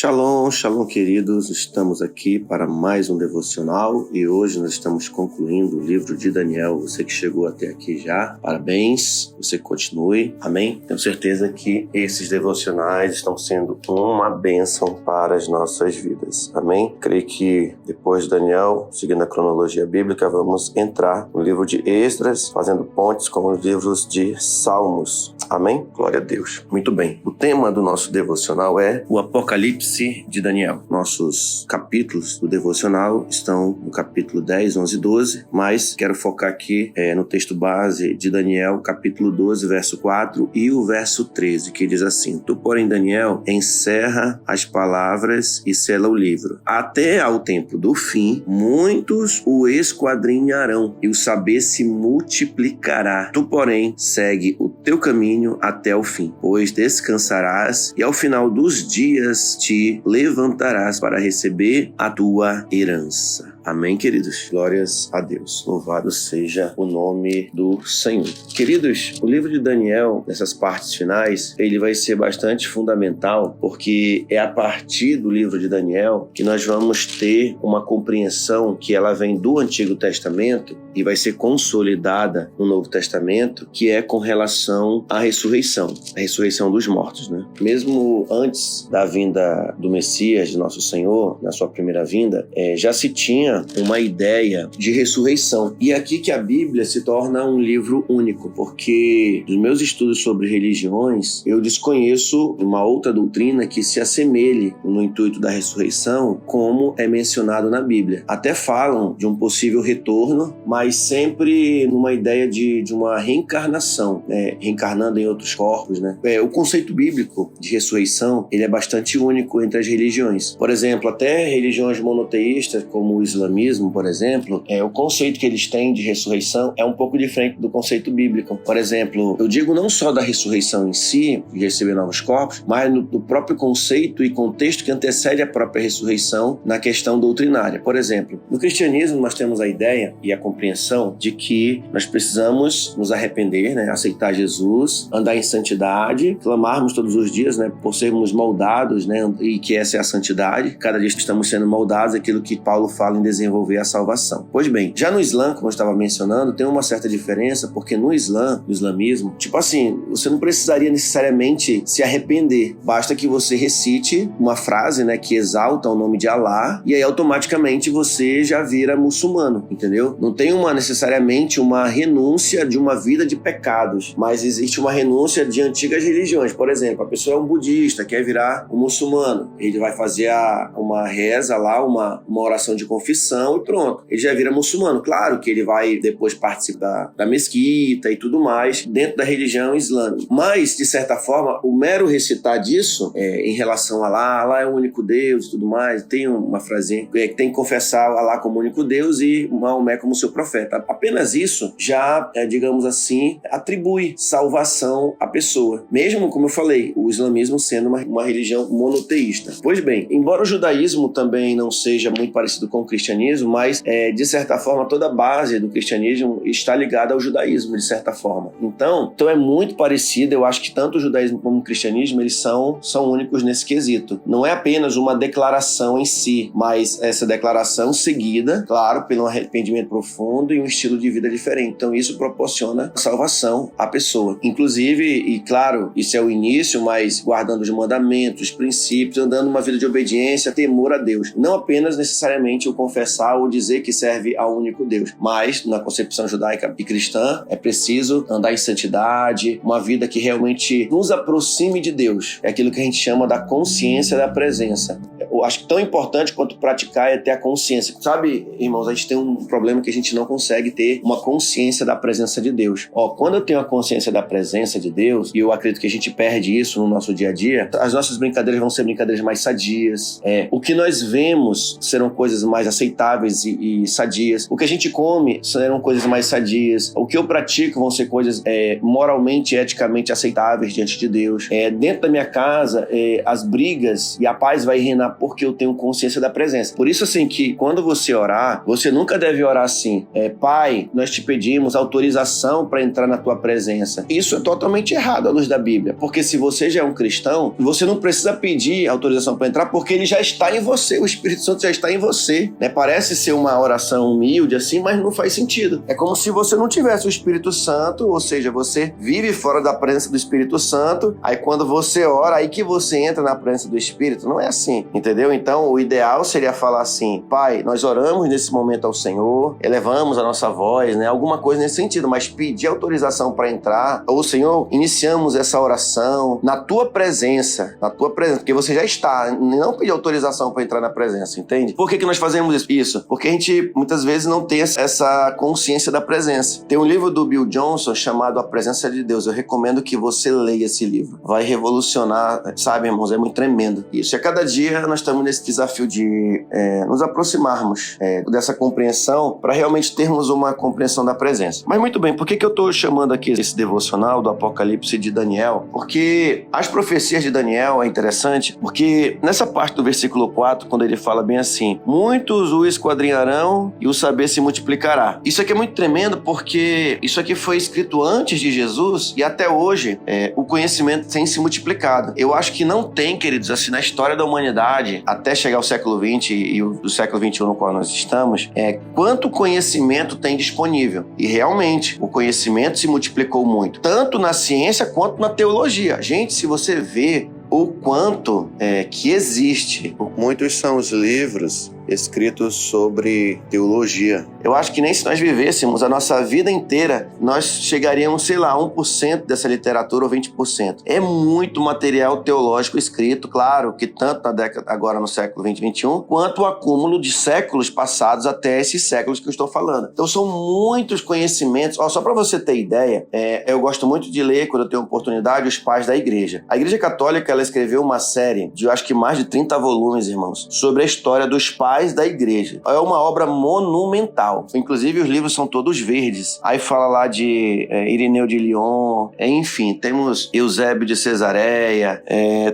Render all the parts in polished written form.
Shalom, shalom queridos, estamos aqui para mais um devocional e hoje nós estamos concluindo o livro de Daniel. Você que chegou até aqui já, parabéns, você continue, amém? Tenho certeza que esses devocionais estão sendo uma bênção para as nossas vidas, amém? Creio que depois de Daniel, seguindo a cronologia bíblica, vamos entrar no livro de Esdras, fazendo pontes com os livros de Salmos, amém? Glória a Deus. Muito bem, o tema do nosso devocional é o Apocalipse de Daniel. Nossos capítulos do devocional estão no capítulo 10, 11 e 12, mas quero focar aqui no texto base de Daniel, capítulo 12, verso 4 e o verso 13, que diz assim: Tu, porém, Daniel, encerra as palavras e sela o livro. Até ao tempo do fim, muitos o esquadrinharão e o saber se multiplicará. Tu, porém, segue o teu caminho até o fim, pois descansarás e ao final dos dias te levantarás para receber a tua herança. Amém, queridos? Glórias a Deus. Louvado seja o nome do Senhor. Queridos, o livro de Daniel, nessas partes finais, ele vai ser bastante fundamental, porque é a partir do livro de Daniel que nós vamos ter uma compreensão que ela vem do Antigo Testamento e vai ser consolidada no Novo Testamento, que é com relação à ressurreição, a ressurreição dos mortos, né? Mesmo antes da vinda do Messias, de nosso Senhor, na sua primeira vinda, já se tinha uma ideia de ressurreição. E é aqui que a Bíblia se torna um livro único, porque nos meus estudos sobre religiões, eu desconheço uma outra doutrina que se assemelhe no intuito da ressurreição, como é mencionado na Bíblia. Até falam de um possível retorno, mas sempre numa ideia de uma reencarnação, né? Reencarnando em outros corpos, né? O conceito bíblico de ressurreição, ele é bastante único entre as religiões. Por exemplo, até religiões monoteístas, como o islamismo, por exemplo, o conceito que eles têm de ressurreição é um pouco diferente do conceito bíblico. Por exemplo, eu digo não só da ressurreição em si, de receber novos corpos, mas do próprio conceito e contexto que antecede a própria ressurreição na questão doutrinária. Por exemplo, no cristianismo nós temos a ideia e a compreensão de que nós precisamos nos arrepender, né, aceitar Jesus, andar em santidade, clamarmos todos os dias, né, por sermos moldados, né, e que essa é a santidade. Cada dia estamos sendo moldados, aquilo que Paulo fala em desenvolver a salvação. Pois bem, já no Islã, como eu estava mencionando, tem uma certa diferença, porque no Islã, no islamismo, tipo assim, você não precisaria necessariamente se arrepender, basta que você recite uma frase, né, que exalta o nome de Alá, e aí automaticamente você já vira muçulmano, entendeu? Não tem necessariamente uma renúncia de uma vida de pecados, mas existe uma renúncia de antigas religiões. Por exemplo, a pessoa é um budista, quer virar um muçulmano, ele vai fazer uma reza lá, uma oração de confissão e pronto, ele já vira muçulmano. Claro que ele vai depois participar da mesquita e tudo mais dentro da religião islâmica, mas de certa forma o mero recitar disso em relação a Alá é o único Deus e tudo mais, tem uma frasinha que tem que confessar Alá como único Deus e Maomé como seu profeta. Apenas isso já, digamos assim, atribui salvação à pessoa, mesmo, como eu falei, o islamismo sendo uma religião monoteísta. Pois bem, embora o judaísmo também não seja muito parecido com o cristianismo, mas de certa forma toda a base do cristianismo está ligada ao judaísmo, de certa forma. Então é muito parecido. Eu acho que tanto o judaísmo como o cristianismo, eles são únicos nesse quesito. Não é apenas uma declaração em si, mas essa declaração seguida, claro, pelo arrependimento profundo e um estilo de vida diferente. Então isso proporciona salvação à pessoa. Inclusive, e claro, isso é o início, mas guardando os mandamentos, os princípios, andando uma vida de obediência, temor a Deus. Não apenas necessariamente o confessar ou dizer que serve ao único Deus, mas na concepção judaica e cristã é preciso andar em santidade, uma vida que realmente nos aproxime de Deus. É aquilo que a gente chama da consciência da presença. Eu acho que tão importante quanto praticar é ter a consciência. Sabe, irmãos, a gente tem um problema que a gente não consegue ter uma consciência da presença de Deus. Quando eu tenho a consciência da presença de Deus, e eu acredito que a gente perde isso no nosso dia a dia, as nossas brincadeiras vão ser brincadeiras mais sadias. O que nós vemos serão coisas mais aceitáveis e sadias. O que a gente come serão coisas mais sadias. O que eu pratico vão ser coisas moralmente e eticamente aceitáveis diante de Deus. Dentro da minha casa, as brigas e a paz vai reinar porque eu tenho consciência da presença. Por isso, assim, que quando você orar, você nunca deve orar assim, Pai, nós te pedimos autorização para entrar na tua presença. Isso é totalmente errado à luz da Bíblia, porque se você já é um cristão, você não precisa pedir autorização para entrar, porque ele já está em você, o Espírito Santo já está em você, né? Parece ser uma oração humilde assim, mas não faz sentido. É como se você não tivesse o Espírito Santo, ou seja, você vive fora da presença do Espírito Santo, aí quando você ora, aí que você entra na presença do Espírito. Não é assim, entendeu? Então, o ideal seria falar assim, Pai, nós oramos nesse momento ao Senhor, elevamos a nossa voz, né? Alguma coisa nesse sentido, mas pedir autorização para entrar, ou Senhor, iniciamos essa oração na tua presença, porque você já está, não pedir autorização para entrar na presença, entende? Por que nós fazemos isso? Porque a gente, muitas vezes, não tem essa consciência da presença. Tem um livro do Bill Johnson chamado A Presença de Deus. Eu recomendo que você leia esse livro. Vai revolucionar, sabe, irmãos? É muito tremendo isso. E a cada dia nós estamos nesse desafio de nos aproximarmos dessa compreensão para realmente termos uma compreensão da presença. Mas muito bem, por que eu estou chamando aqui esse devocional do Apocalipse de Daniel? Porque as profecias de Daniel é interessante, porque nessa parte do versículo 4, quando ele fala bem assim, muitos o esquadrinharão e o saber se multiplicará. Isso aqui é muito tremendo porque isso aqui foi escrito antes de Jesus e até hoje o conhecimento tem se multiplicado. Eu acho que não tem, queridos, assim, na história da humanidade, até chegar ao século XX e o século XXI no qual nós estamos, quanto conhecimento tem disponível. E realmente, o conhecimento se multiplicou muito, tanto na ciência quanto na teologia. Gente, se você vê o quanto que existe. Muitos são os livros escritos sobre teologia. Eu acho que nem se nós vivêssemos a nossa vida inteira, nós chegaríamos, sei lá, 1% dessa literatura ou 20%. É muito material teológico escrito, claro, que tanto na década, agora no século XX e XXI, quanto o acúmulo de séculos passados até esses séculos que eu estou falando. Então são muitos conhecimentos. Só para você ter ideia, eu gosto muito de ler, quando eu tenho oportunidade, os pais da igreja. A Igreja Católica, ela escreveu uma série de, eu acho que mais de 30 volumes, irmãos, sobre a história dos pais da igreja. É uma obra monumental. Inclusive, os livros são todos verdes. Aí fala lá de Irineu de Lyon, enfim, temos Eusébio de Cesareia,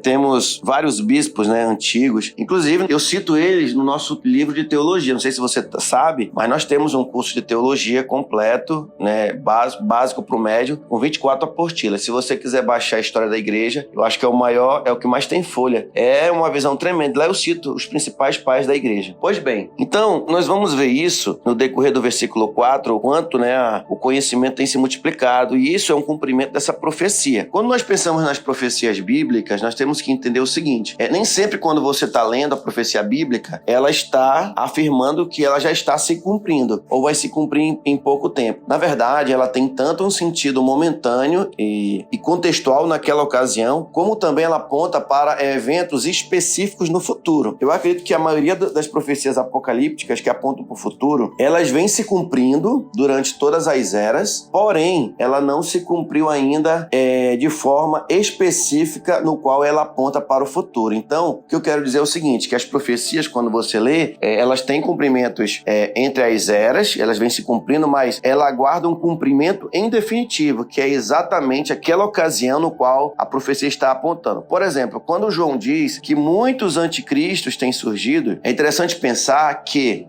temos vários bispos, né, antigos. Inclusive, eu cito eles no nosso livro de teologia. Não sei se você sabe, mas nós temos um curso de teologia completo, né, básico para o médio, com 24 apostilas. Se você quiser baixar a história da igreja, eu acho que é o maior, é o que mais tem folha. É uma visão tremenda. Lá eu cito os principais pais da igreja. Pois bem, então nós vamos ver isso no decorrer do versículo 4, o quanto, né, o conhecimento tem se multiplicado, e isso é um cumprimento dessa profecia. Quando nós pensamos nas profecias bíblicas, nós temos que entender o seguinte, nem sempre quando você está lendo a profecia bíblica, ela está afirmando que ela já está se cumprindo, ou vai se cumprir em pouco tempo. Na verdade, ela tem tanto um sentido momentâneo e contextual naquela ocasião, como também ela aponta para eventos específicos no futuro. Eu acredito que a maioria das profecias apocalípticas que apontam para o futuro, elas vêm se cumprindo durante todas as eras, porém, ela não se cumpriu ainda de forma específica no qual ela aponta para o futuro. Então, o que eu quero dizer é o seguinte, que as profecias, quando você lê, elas têm cumprimentos entre as eras, elas vêm se cumprindo, mas ela aguarda um cumprimento em definitivo, que é exatamente aquela ocasião no qual a profecia está apontando. Por exemplo, quando João diz que muitos anticristos têm surgido, é interessante pensar que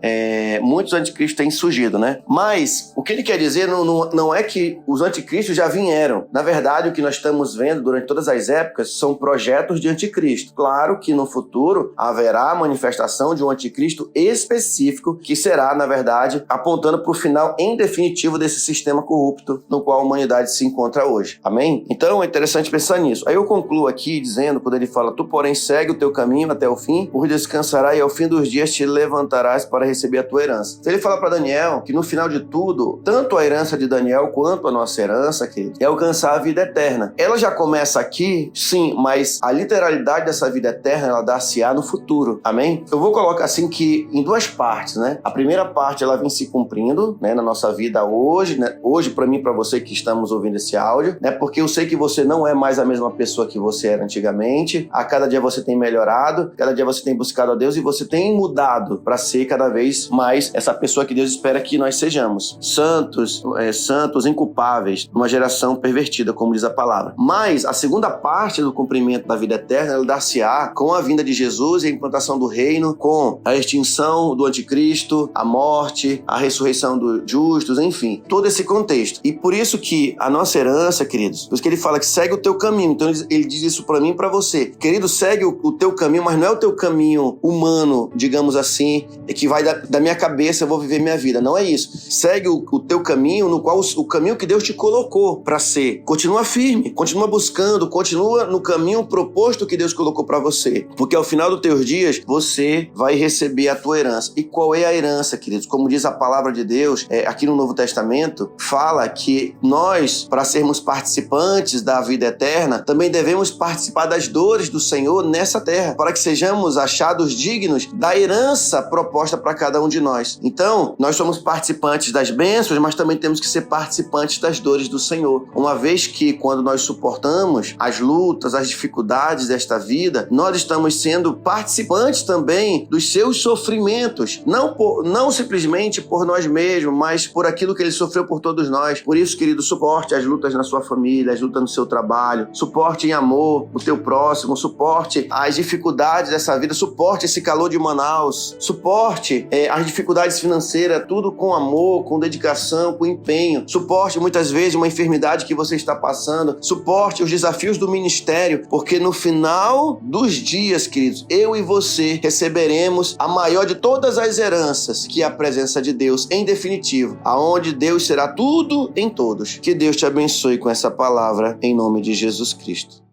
muitos anticristos têm surgido, né? Mas o que ele quer dizer não é que os anticristos já vieram. Na verdade, o que nós estamos vendo durante todas as épocas são projetos de anticristo. Claro que no futuro haverá a manifestação de um anticristo específico que será, na verdade, apontando para o final em definitivo desse sistema corrupto no qual a humanidade se encontra hoje. Amém? Então é interessante pensar nisso. Aí eu concluo aqui dizendo, quando ele fala, tu porém segue o teu caminho até o fim, por descansará e ao fim dos dias te levantarás para receber a tua herança. Então ele fala para Daniel que no final de tudo, tanto a herança de Daniel quanto a nossa herança, querido, é alcançar a vida eterna. Ela já começa aqui, sim, mas a literalidade dessa vida eterna, ela dá-se-á no futuro. Amém? Eu vou colocar assim que em duas partes, né? A primeira parte, ela vem se cumprindo, né, na nossa vida hoje, né? Hoje, para mim, para você que estamos ouvindo esse áudio, né? Porque eu sei que você não é mais a mesma pessoa que você era antigamente. A cada dia você tem melhorado, cada dia você tem buscado a Deus e você tem mudado mudado para ser cada vez mais essa pessoa que Deus espera que nós sejamos. Santos, inculpáveis, numa geração pervertida, como diz a palavra. Mas a segunda parte do cumprimento da vida eterna, ela dar-se-á com a vinda de Jesus e a implantação do reino, com a extinção do anticristo, a morte, a ressurreição dos justos, enfim, todo esse contexto. E por isso que a nossa herança, queridos, por isso que ele fala que segue o teu caminho. Então ele diz isso para mim e para você. Querido, segue o teu caminho, mas não é o teu caminho humano, digamos assim, que vai da minha cabeça eu vou viver minha vida. Não é isso. Segue o teu caminho, no qual o caminho que Deus te colocou para ser. Continua firme, continua buscando, continua no caminho proposto que Deus colocou para você. Porque ao final dos teus dias, você vai receber a tua herança. E qual é a herança, queridos? Como diz a palavra de Deus, aqui no Novo Testamento, fala que nós, para sermos participantes da vida eterna, também devemos participar das dores do Senhor nessa terra, para que sejamos achados dignos da herança proposta para cada um de nós. Então, nós somos participantes das bênçãos, mas também temos que ser participantes das dores do Senhor. Uma vez que, quando nós suportamos as lutas, as dificuldades desta vida, nós estamos sendo participantes também dos seus sofrimentos, não simplesmente por nós mesmos, mas por aquilo que ele sofreu por todos nós. Por isso, querido, suporte as lutas na sua família, as lutas no seu trabalho, suporte em amor o teu próximo, suporte as dificuldades dessa vida, suporte esse calor de Manaus, suporte as dificuldades financeiras, tudo com amor, com dedicação, com empenho, suporte muitas vezes uma enfermidade que você está passando, suporte os desafios do ministério, porque no final dos dias, queridos, eu e você receberemos a maior de todas as heranças, que é a presença de Deus, em definitivo, aonde Deus será tudo em todos. Que Deus te abençoe com essa palavra, em nome de Jesus Cristo.